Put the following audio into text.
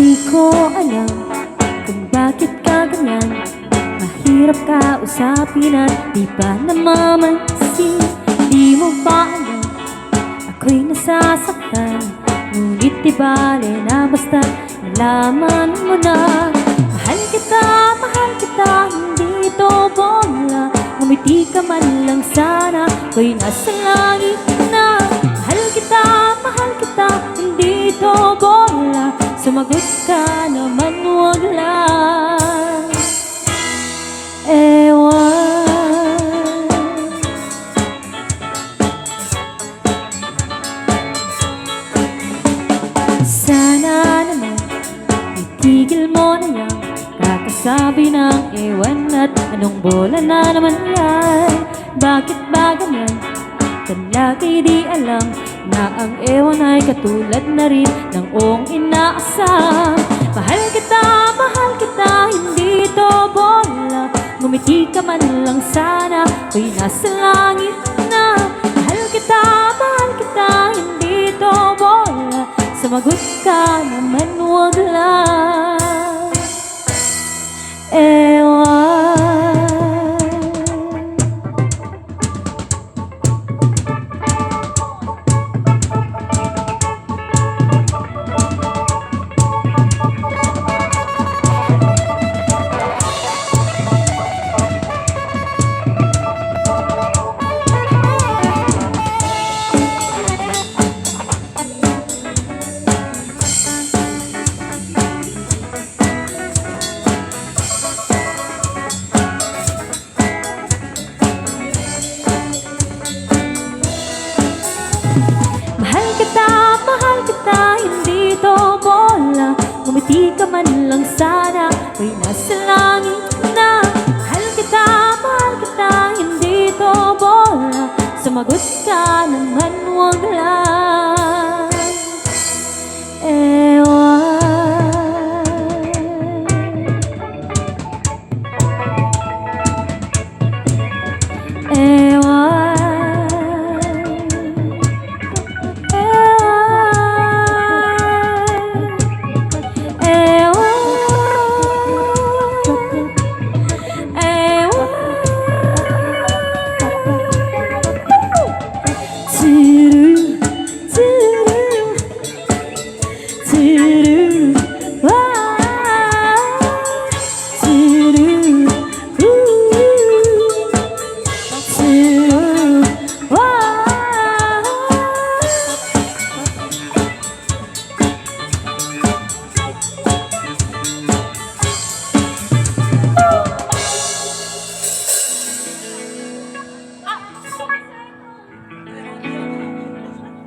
Di ko alam kung bakit ka ganyan. Mahirap ka usapin at di pa namamansin. Di mo ba alam ako'y nasasaktan? Ngunit di bale na basta't nalaman mo na. Mahal kita, hindi ito bola. Ngumiti ka man lang sana, ako'y nasa langit na. Mahal kita, hindi ito bola. Sumagot ka naman, wag lang. Ewan. Sana naman itigil mo na yan kakasabi ng ewan. At anong bola na naman yan? Bakit ba ganyan? Talaka'y di alam na ang ewan ay katulad na rin ng ong inaasam. Mahal kita, hindi ito bola. Ngumiti ka man lang sana, ako'y nasa langit na. Mahal kita, hindi ito bola. Sumagot ka naman, wag lang. Ewan. Mahal kita, hindi ito bola. Ngumiti ka man lang sana, ako'y nasa langit na. Mahal kita, hindi ito bola. Sumagot ka naman, wag lang.